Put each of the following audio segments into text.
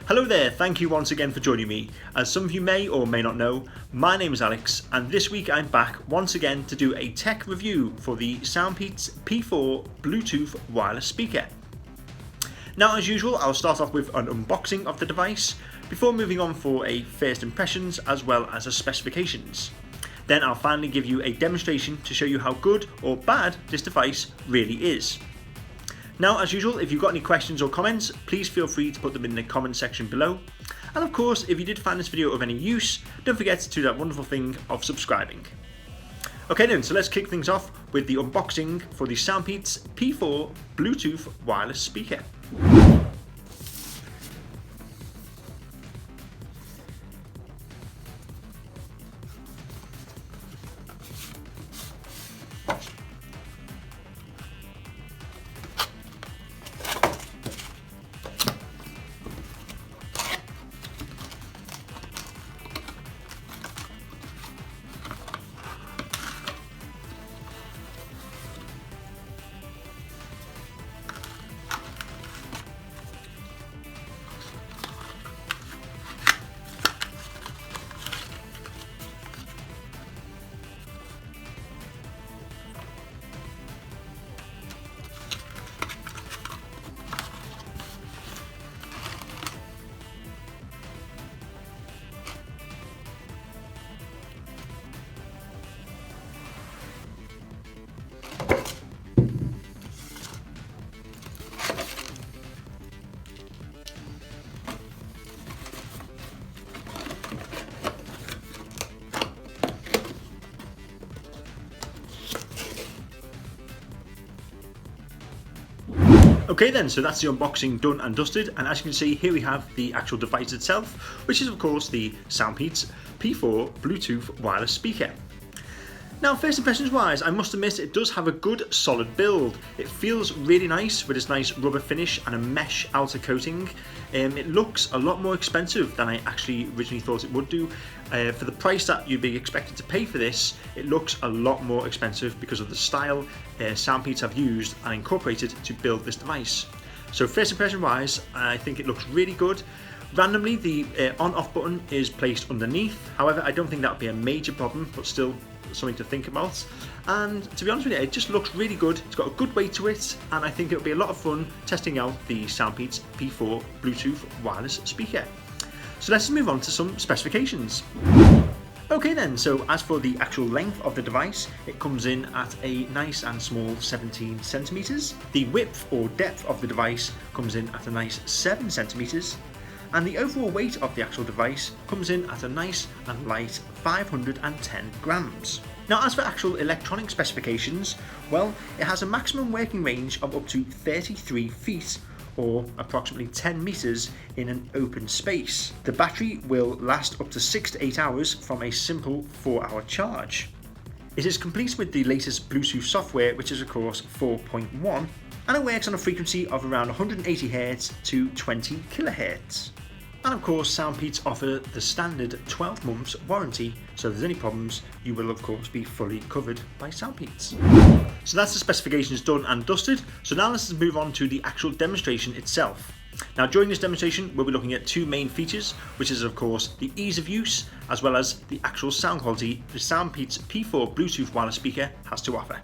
Hello there, thank you once again for joining me. As some of you may or may not know, my name is Alex and this week I'm back once again to do a tech review for the Soundpeats P4 Bluetooth wireless speaker. Now as usual, I'll start off with an unboxing of the device before moving on for a first impressions as well as a specifications. Then I'll finally give you a demonstration to show you how good or bad this device really is. Now, as usual, if you've got any questions or comments, please feel free to put them in the comment section below. And of course, if you did find this video of any use, don't forget to do that wonderful thing of subscribing. Okay then, so let's kick things off with the unboxing for the Soundpeats P4 Bluetooth wireless speaker. Okay then, so that's the unboxing done and dusted, and as you can see here we have the actual device itself, which is of course the Soundpeats P4 Bluetooth wireless speaker. Now first impressions wise, I must admit it does have a good solid build. It feels really nice with its nice rubber finish and a mesh outer coating. It looks a lot more expensive than I actually originally thought it would do. For the price that you'd be expected to pay for this, it looks a lot more expensive because of the style Soundpeats have used and incorporated to build this device. So first impression wise, I think it looks really good. Randomly, the on-off button is placed underneath. However, I don't think that would be a major problem, but still something to think about. And to be honest with you, it just looks really good. It's got a good weight to it, and I think it'll be a lot of fun testing out the Soundpeats P4 Bluetooth wireless speaker. So let's move on to some specifications. Okay then, so as for the actual length of the device, it comes in at a nice and small 17 centimeters. The width or depth of the device comes in at a nice 7 centimeters. And the overall weight of the actual device comes in at a nice and light 510 grams. Now as for actual electronic specifications, well, it has a maximum working range of up to 33 feet or approximately 10 meters in an open space. The battery will last up to 6 to 8 hours from a simple 4-hour charge. It is complete with the latest Bluetooth software, which is of course 4.1, and it works on a frequency of around 180 Hz to 20 kHz. And of course, Soundpeats offer the standard 12 months warranty, so if there's any problems, you will of course be fully covered by Soundpeats. So that's the specifications done and dusted, so now let's move on to the actual demonstration itself. Now during this demonstration, we'll be looking at two main features, which is of course the ease of use, as well as the actual sound quality the Soundpeats P4 Bluetooth wireless speaker has to offer.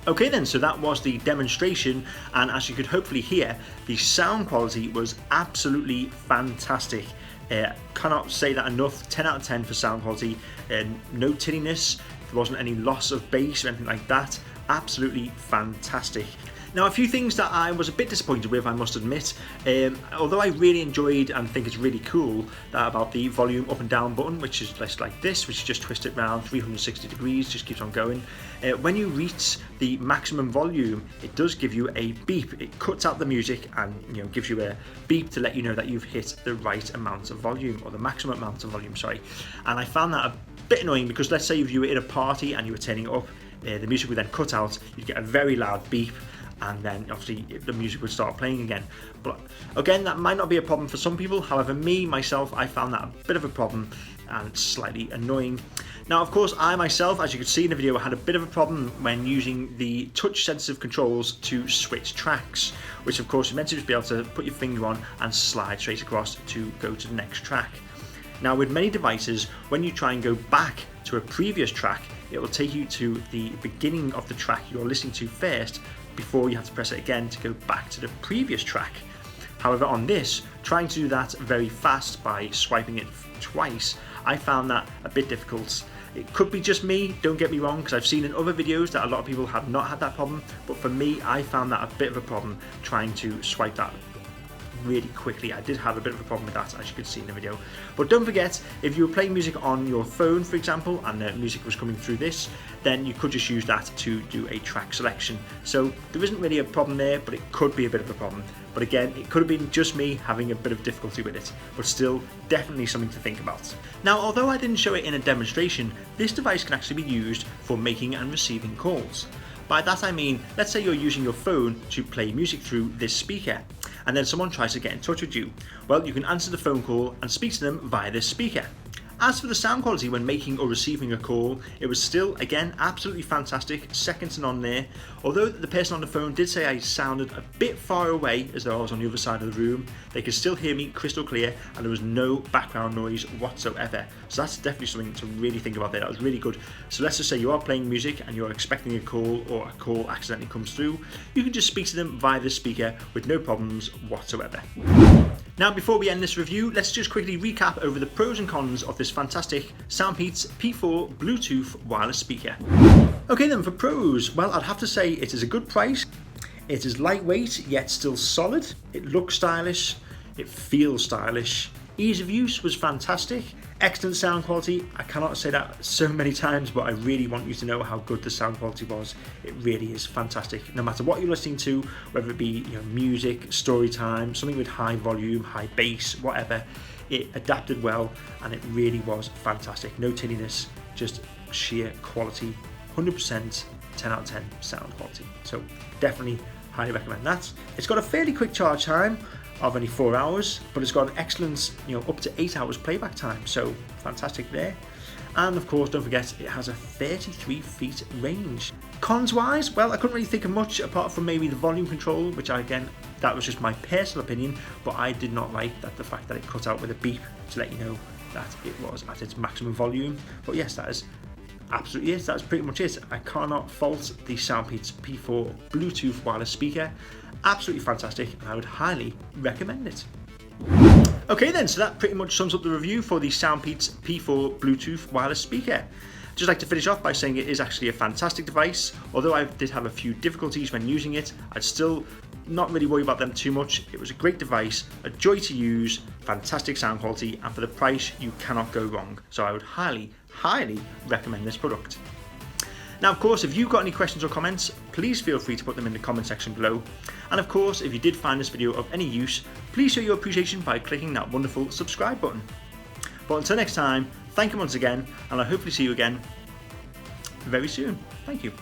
Okay then, so that was the demonstration, and as you could hopefully hear, the sound quality was absolutely fantastic. Cannot say that enough. 10 out of 10 for sound quality. No tinniness, there wasn't any loss of bass or anything like that. Absolutely fantastic. Now, a few things that I was a bit disappointed with, I must admit. Although I really enjoyed and think it's really cool that about the volume up and down button, which is just like this, which you just twist it around 360 degrees, just keeps on going. When you reach the maximum volume, it does give you a beep. It cuts out the music and gives you a beep to let you know that you've hit the right amount of volume, or the maximum amount of volume, sorry. And I found that a bit annoying, because let's say if you were in a party and you were turning it up, the music would then cut out, you'd get a very loud beep, and then obviously the music would start playing again. But again, that might not be a problem for some people. However, myself, I found that a bit of a problem and slightly annoying. Now, of course, I myself, as you could see in the video, had a bit of a problem when using the touch sensitive controls to switch tracks, which of course you're meant to just be able to put your finger on and slide straight across to go to the next track. Now, with many devices, when you try and go back to a previous track, it will take you to the beginning of the track you're listening to first, before you have to press it again to go back to the previous track. However, on this, trying to do that very fast by swiping it twice, I found that a bit difficult. It could be just me, don't get me wrong, because I've seen in other videos that a lot of people have not had that problem, but for me, I found that a bit of a problem trying to swipe that really quickly. I did have a bit of a problem with that, as you could see in the video. But don't forget, if you were playing music on your phone, for example, and the music was coming through this, then you could just use that to do a track selection. So there isn't really a problem there, but it could be a bit of a problem. But again, it could have been just me having a bit of difficulty with it, but still definitely something to think about. Now, although I didn't show it in a demonstration, this device can actually be used for making and receiving calls. By that I mean, let's say you're using your phone to play music through this speaker, and then someone tries to get in touch with you. Well, you can answer the phone call and speak to them via this speaker. As for the sound quality when making or receiving a call, it was still, again, absolutely fantastic, second to none there. Although the person on the phone did say I sounded a bit far away, as though I was on the other side of the room, they could still hear me crystal clear, and there was no background noise whatsoever. So that's definitely something to really think about there. That was really good. So let's just say you are playing music and you're expecting a call, or a call accidentally comes through, you can just speak to them via the speaker with no problems whatsoever. Now, before we end this review, let's just quickly recap over the pros and cons of this fantastic Soundpeats P4 Bluetooth wireless speaker. Okay then, for pros, well, I'd have to say it is a good price. It is lightweight, yet still solid. It looks stylish. It feels stylish. Ease of use was fantastic. Excellent sound quality. I cannot say that so many times, but I really want you to know how good the sound quality was. It really is fantastic. No matter what you're listening to, whether it be music, story time, something with high volume, high bass, whatever, it adapted well, and it really was fantastic. No tinniness, just sheer quality. 100% 10 out of 10 sound quality. So definitely highly recommend that. It's got a fairly quick charge time of only 4 hours, but it's got an excellent, up to 8 hours playback time, so fantastic there. And of course, don't forget, it has a 33 feet range. Cons wise, well, I couldn't really think of much apart from maybe the volume control, which that was just my personal opinion, but I did not like the fact that it cut out with a beep to let you know that it was at its maximum volume. But yes, that is absolutely it. That's pretty much it. I cannot fault the Soundpeats P4 Bluetooth wireless speaker. Absolutely fantastic, and I would highly recommend it. Okay then, so that pretty much sums up the review for the Soundpeats P4 Bluetooth wireless speaker. Just like to finish off by saying it is actually a fantastic device. Although I did have a few difficulties when using it, I'd still not really worry about them too much. It was a great device, a joy to use, fantastic sound quality, and for the price you cannot go wrong. So I would highly recommend this product. Now, of course, if you've got any questions or comments, please feel free to put them in the comment section below. And of course, if you did find this video of any use, please show your appreciation by clicking that wonderful subscribe button. But until next time, thank you once again, and I'll hopefully see you again very soon. Thank you.